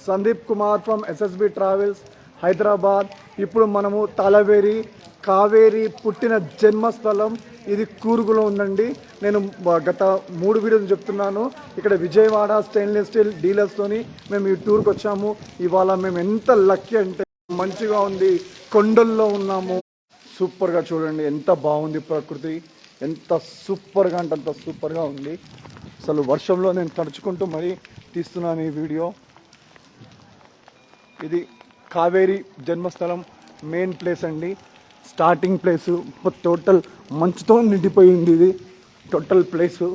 Sandeep Kumar from SSB travels Hyderabad. ఇప్పుడు మనము తలవేరి కావేరి పుట్టిన జన్మస్థలం ఇది కూర్గులో ఉందండి. నేను గత 3 వీడియోలు చెప్తున్నాను. ఇక్కడ విజయవాడ స్టెయిన్లెస్ స్టీల్ డీలర్స్తోని మేము ఈ టూర్కి వచ్చాము. ఇవాళ మేము ఎంత లక్కీ అంటే మంచిగా ఉంది, కొండల్లో ఉన్నాము. సూపర్గా చూడండి ఎంత బాగుంది ప్రకృతి, ఎంత సూపర్గా అంటే అంత సూపర్గా ఉంది. అసలు వర్షంలో నేను తడుచుకుంటూ మరీ తీస్తున్నాను ఈ వీడియో. ఇది కావేరి జన్మస్థలం మెయిన్ ప్లేస్ అండి, స్టార్టింగ్ ప్లేసు. టోటల్ మంచుతో నిండిపోయింది ఇది. టోటల్ ప్లేసు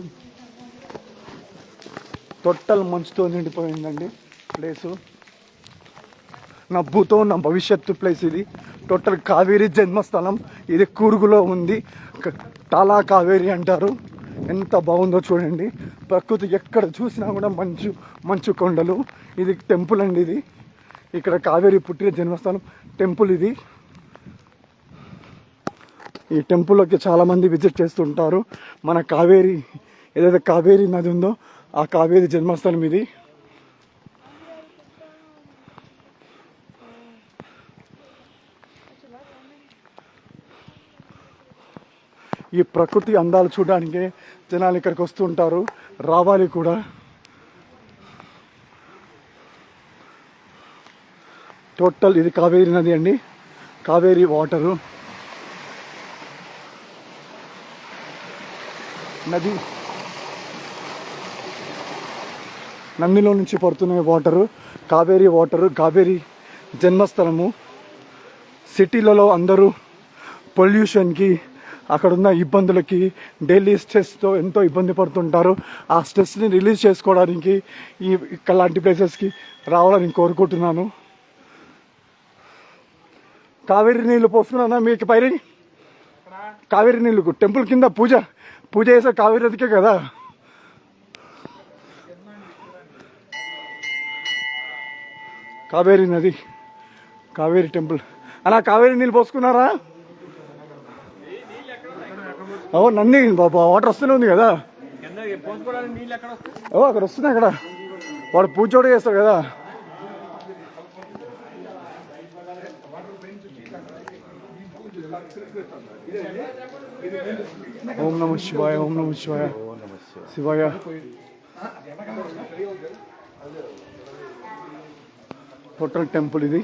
టోటల్ మంచుతో నిండిపోయిందండి ప్లేసు. నా భూతో నా భవిష్యత్తు ప్లేస్ ఇది. టోటల్ కావేరి జన్మస్థలం ఇది కూర్గులో ఉంది. టాలా కావేరి అంటారు. ఎంత బాగుందో చూడండి ప్రకృతి. ఎక్కడ చూసినా కూడా మంచు మంచు కొండలు. ఇది టెంపుల్ అండి. ఇది ఇక్కడ కావేరి పుట్టిన జన్మస్థానం టెంపుల్ ఇది. ఈ టెంపుల్లోకి చాలామంది విజిట్ చేస్తుంటారు. మన కావేరి ఏదైతే కావేరి నది ఉందో ఆ కావేరి జన్మస్థలం ఇది. ఈ ప్రకృతి అందాలు చూడడానికి జనాలు ఇక్కడికి వస్తుంటారు, రావాలి కూడా. టోటల్ ఇది కావేరి నది అండి, కావేరి వాటరు. నది నందిలో నుంచి పడుతున్న వాటరు కావేరి వాటరు. కావేరి జన్మస్థలము. సిటీలలో అందరూ పొల్యూషన్కి అక్కడున్న ఇబ్బందులకి డైలీ స్ట్రెస్తో ఎంతో ఇబ్బంది పడుతుంటారు. ఆ స్ట్రెస్ని రిలీజ్ చేసుకోవడానికి ఇక్కడ లాంటి ప్లేసెస్కి రావాలని కోరుకుంటున్నాను. కావేరి నీళ్ళు పోస్తున్నానా మీకు పైన? కావేరి నీళ్ళు టెంపుల్ కింద పూజ చేసే కావేరి నదికే కదా. కావేరి నది, కావేరి టెంపుల్. అలా కావేరి నీళ్ళు పోసుకున్నారా? ఓ నంది బాబా వాటర్ వస్తూనే ఉంది కదా. ఓ అక్కడ వస్తున్నాయి. అక్కడ వాడు పూజ కూడా చేస్తాడు కదా. ఓం నమః శివాయ, ఓం నమః శివాయ, శివాయ. టోటల్ టెంపుల్ ఇది.